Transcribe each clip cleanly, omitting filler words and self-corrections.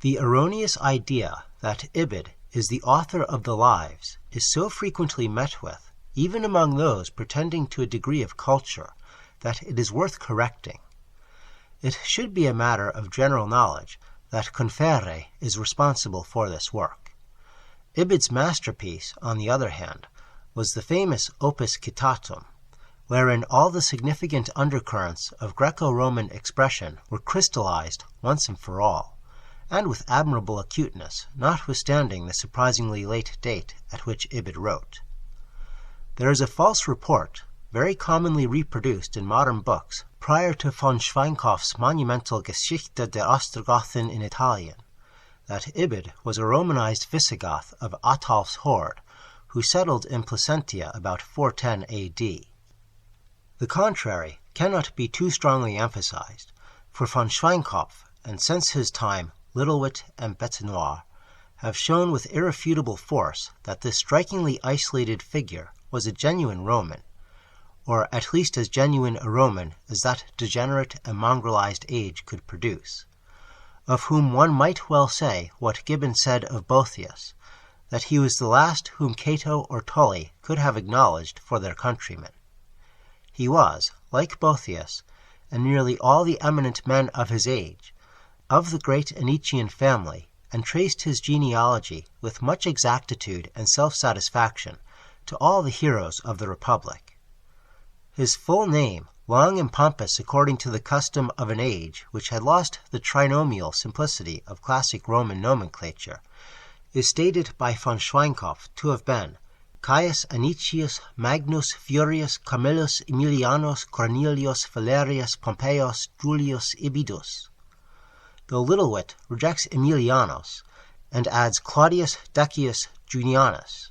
The erroneous idea that Ibid is the author of the Lives is so frequently met with, even among those pretending to a degree of culture, that it is worth correcting. It should be a matter of general knowledge that Confere is responsible for this work. Ibid's masterpiece, on the other hand, was the famous Opus Citatum, wherein all the significant undercurrents of Greco-Roman expression were crystallized once and for all, and with admirable acuteness, notwithstanding the surprisingly late date at which Ibid wrote. There is a false report, very commonly reproduced in modern books prior to von Schweinkopf's monumental Geschichte der Ostrogothen in Italian, that Ibid was a Romanized Visigoth of Ataulf's horde, who settled in Placentia about 410 A.D. The contrary cannot be too strongly emphasized, for von Schweinkopf, and since his time Littlewit and Betenoir, have shown with irrefutable force that this strikingly isolated figure was a genuine Roman, or at least as genuine a Roman as that degenerate and mongrelized age could produce, of whom one might well say what Gibbon said of Boethius, that he was the last whom Cato or Tully could have acknowledged for their countryman. He was, like Boethius, and nearly all the eminent men of his age, of the great Anician family, and traced his genealogy with much exactitude and self-satisfaction to all the heroes of the Republic. His full name, long and pompous according to the custom of an age which had lost the trinomial simplicity of classic Roman nomenclature, is stated by von Schweinkopf to have been Caius Anicius Magnus Furius Camillus Aemilianus Cornelius Valerius Pompeius Julius Ibidus, though Littlewit rejects Aemilianus and adds Claudius Decius Junianus,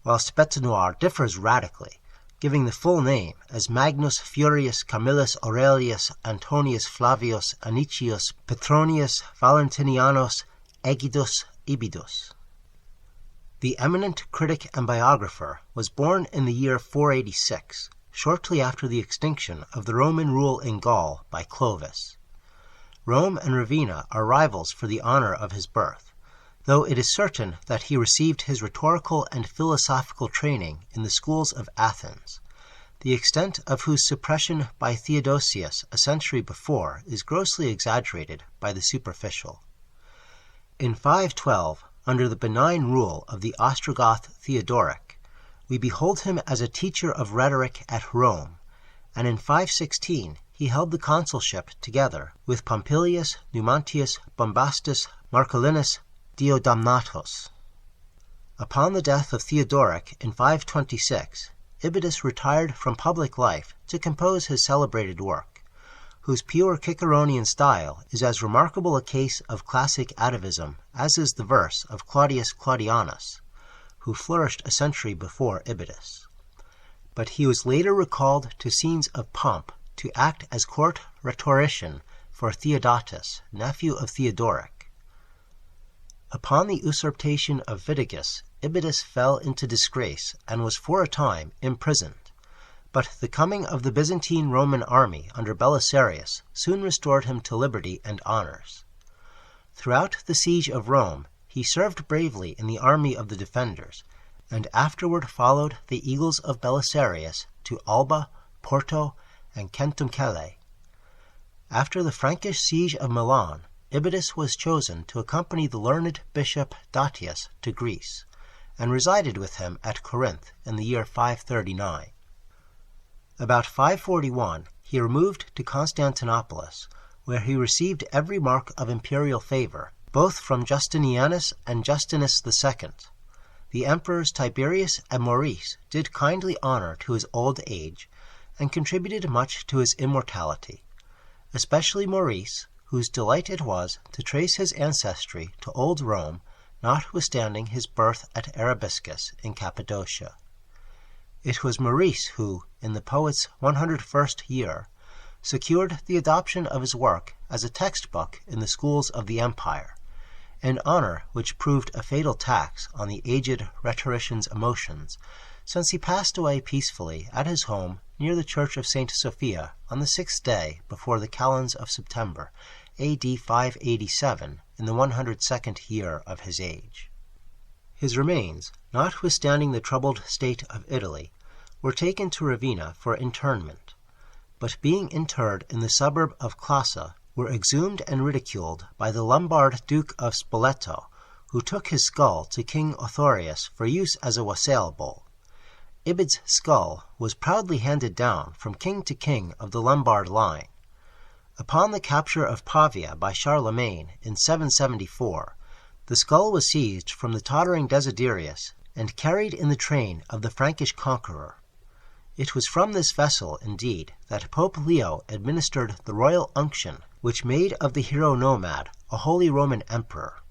whilst Betenoir differs radically, giving the full name as Magnus Furius Camillus Aurelius Antonius Flavius Anicius Petronius Valentinianus Aegidus Ibidus. The eminent critic and biographer was born in the year 486, shortly after the extinction of the Roman rule in Gaul by Clovis. Rome and Ravenna are rivals for the honor of his birth, though it is certain that he received his rhetorical and philosophical training in the schools of Athens, the extent of whose suppression by Theodosius a century before is grossly exaggerated by the superficial. In 512, under the benign rule of the Ostrogoth Theodoric, we behold him as a teacher of rhetoric at Rome, and in 516 he held the consulship together with Pompilius, Numantius, Bombastus, Marcellinus, Diodamnatus. Upon the death of Theodoric in 526, Ibidus retired from public life to compose his celebrated work, whose pure Ciceronian style is as remarkable a case of classic atavism as is the verse of Claudius Claudianus, who flourished a century before Ibidus. But he was later recalled to scenes of pomp to act as court rhetorician for Theodatus, nephew of Theodoric. Upon the usurpation of Vitiges, Ibidus fell into disgrace and was for a time imprisoned, but the coming of the Byzantine Roman army under Belisarius soon restored him to liberty and honors. Throughout the siege of Rome, he served bravely in the army of the defenders, and afterward followed the eagles of Belisarius to Alba, Porto, and Centumcellae. After the Frankish siege of Milan, Ibidus was chosen to accompany the learned bishop Datius to Greece, and resided with him at Corinth in the year 539. About 541 he removed to Constantinopolis, where he received every mark of imperial favor, both from Justinianus and Justinus II. The emperors Tiberius and Maurice did kindly honor to his old age, and contributed much to his immortality, especially Maurice, whose delight it was to trace his ancestry to old Rome, notwithstanding his birth at Arabiscus in Cappadocia. It was Maurice who, in the poet's 101st year, secured the adoption of his work as a textbook in the schools of the empire, an honor which proved a fatal tax on the aged rhetorician's emotions, since he passed away peacefully at his home near the church of St. Sophia on the 6th day before the calends of September, AD 587, in the 102nd year of his age. His remains, notwithstanding the troubled state of Italy, were taken to Ravenna for interment, but being interred in the suburb of Classa, were exhumed and ridiculed by the Lombard Duke of Spoleto, who took his skull to King Othorius for use as a wassail bowl. Ibid's skull was proudly handed down from king to king of the Lombard line. Upon the capture of Pavia by Charlemagne in 774, the skull was seized from the tottering Desiderius and carried in the train of the Frankish conqueror. It was from this vessel, indeed, that Pope Leo administered the royal unction which made of the hero nomad a Holy Roman Emperor.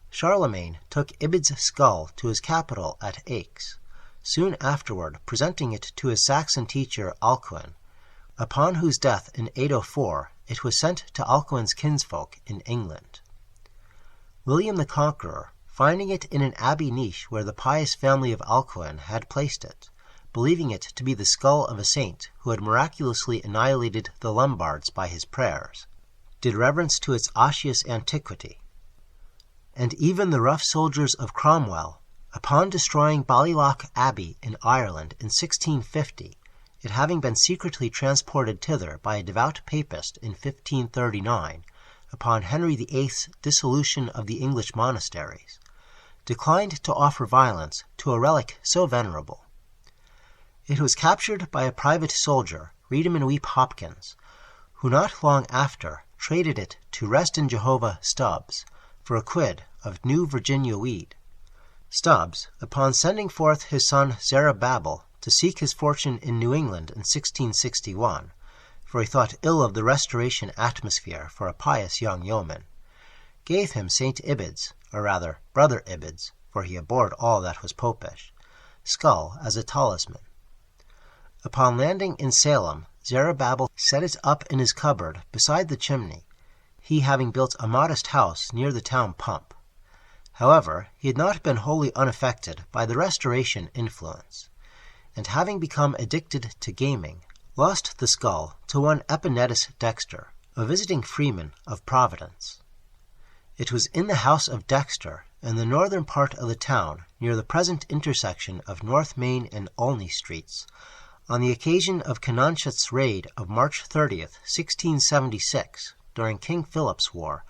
Charlemagne took Ibid's skull to his capital at Aix, soon afterward presenting it to his Saxon teacher Alcuin, upon whose death in 804 it was sent to Alcuin's kinsfolk in England. William the Conqueror, finding it in an abbey niche where the pious family of Alcuin had placed it, believing it to be the skull of a saint who had miraculously annihilated the Lombards by his prayers, did reverence to its osseous antiquity. And even the rough soldiers of Cromwell, upon destroying Ballylough Abbey in Ireland in 1650, it having been secretly transported thither by a devout papist in 1539, upon Henry VIII's dissolution of the English monasteries, declined to offer violence to a relic so venerable. It was captured by a private soldier, Reedham and Weep Hopkins, who not long after traded it to Rest in Jehovah Stubbs for a quid of New Virginia weed. Stubbs, upon sending forth his son Zerubbabel to seek his fortune in New England in 1661, for he thought ill of the Restoration atmosphere for a pious young yeoman, gave him St. Ibid's, or rather Brother Ibid's, for he abhorred all that was popish, skull as a talisman. Upon landing in Salem, Zerubbabel set it up in his cupboard beside the chimney, he having built a modest house near the town pump. However, he had not been wholly unaffected by the Restoration influence, and having become addicted to gaming, lost the skull to one Epinetus Dexter, a visiting freeman of Providence. It was in the house of Dexter, in the northern part of the town, near the present intersection of North Main and Olney Streets, on the occasion of Canonchet's raid of March 30th, 1676, during King Philip's War,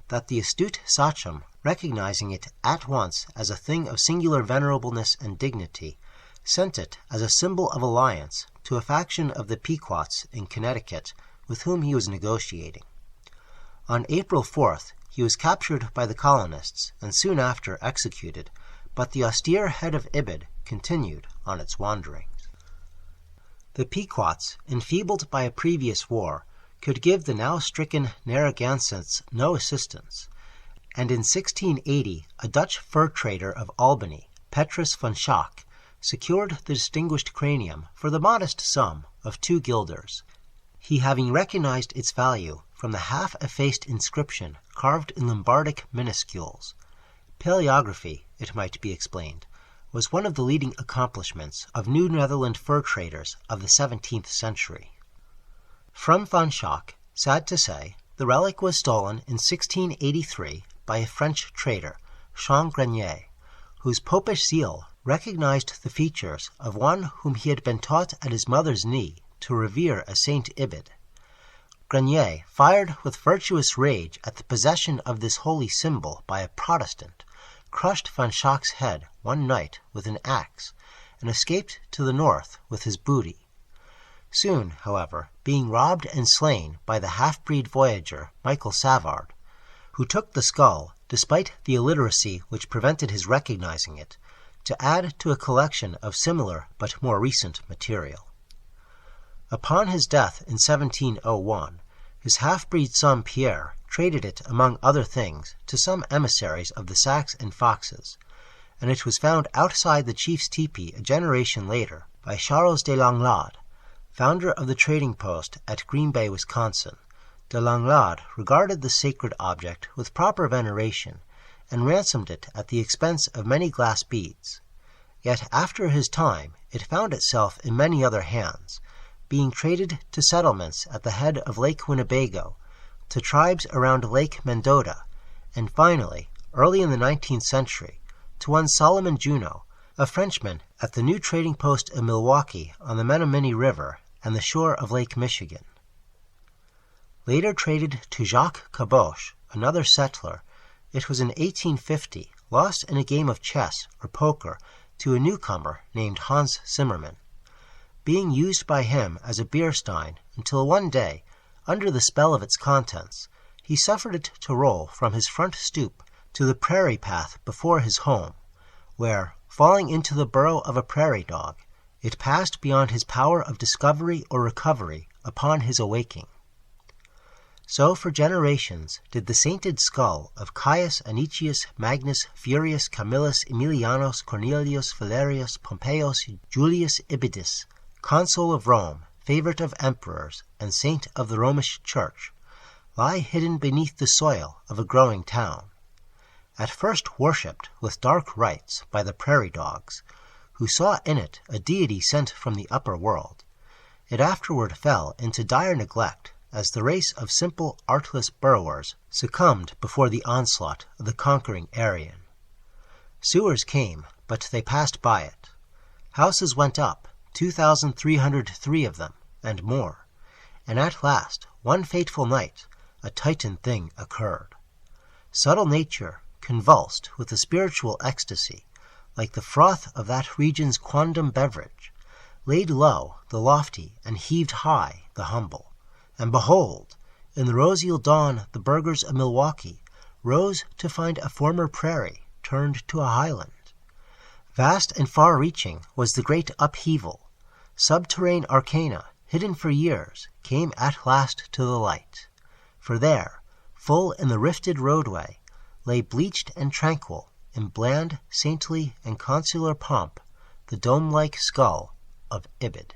that the astute sachem, recognizing it at once as a thing of singular venerableness and dignity, sent it as a symbol of alliance to a faction of the Pequots in Connecticut with whom he was negotiating. On April 4th, he was captured by the colonists and soon after executed, but the austere head of Ibid continued on its wanderings. The Pequots, enfeebled by a previous war, could give the now stricken Narragansetts no assistance, and in 1680 a Dutch fur trader of Albany, Petrus van Schaak, secured the distinguished cranium for the modest sum of 2 guilders, he having recognized its value from the half-effaced inscription carved in Lombardic minuscules. Paleography, it might be explained, was one of the leading accomplishments of New Netherland fur traders of the 17th century. From Van Schaak, sad to say, the relic was stolen in 1683 by a French trader, Jean Grenier, whose popish zeal recognized the features of one whom he had been taught at his mother's knee to revere as Saint Ibid. Grenier, fired with virtuous rage at the possession of this holy symbol by a Protestant, crushed Van Schaak's head one night with an axe, and escaped to the north with his booty. Soon, however, being robbed and slain by the half-breed voyager Michael Savard, who took the skull, despite the illiteracy which prevented his recognizing it, to add to a collection of similar but more recent material. Upon his death in 1701, his half-breed son Pierre traded it, among other things, to some emissaries of the Sacs and Foxes, and it was found outside the chief's tepee a generation later by Charles de Langlade, founder of the trading post at Green Bay, Wisconsin. De Langlade regarded the sacred object with proper veneration, and ransomed it at the expense of many glass beads. Yet after his time it found itself in many other hands, being traded to settlements at the head of Lake Winnebago, to tribes around Lake Mendota, and finally, early in the 19th century, to one Solomon Juneau, a Frenchman at the new trading post in Milwaukee on the Menominee River and the shore of Lake Michigan. Later traded to Jacques Caboche, another settler, it was in 1850 lost in a game of chess or poker to a newcomer named Hans Zimmermann, being used by him as a beer stein until one day, under the spell of its contents, he suffered it to roll from his front stoop to the prairie path before his home, where, falling into the burrow of a prairie dog, it passed beyond his power of discovery or recovery upon his awaking. So for generations did the sainted skull of Caius Anicius Magnus Furius Camillus Aemilianus Cornelius Valerius Pompeius Julius Ibidus, consul of Rome, favorite of emperors, and saint of the Romish Church, lie hidden beneath the soil of a growing town. At first worshipped with dark rites by the prairie dogs, who saw in it a deity sent from the upper world, it afterward fell into dire neglect as the race of simple, artless burrowers succumbed before the onslaught of the conquering Aryan. Sewers came, but they passed by it. Houses went up, 2,303 of them, and more, and at last, one fateful night, a Titan thing occurred. Subtle nature, convulsed with a spiritual ecstasy, like the froth of that region's quondam beverage, laid low the lofty and heaved high the humble. And behold, in the roseal dawn the burghers of Milwaukee rose to find a former prairie turned to a highland. Vast and far-reaching was the great upheaval. Subterrane arcana, hidden for years, came at last to the light. For there, full in the rifted roadway, lay bleached and tranquil, in bland, saintly, and consular pomp, the dome-like skull of Ibid.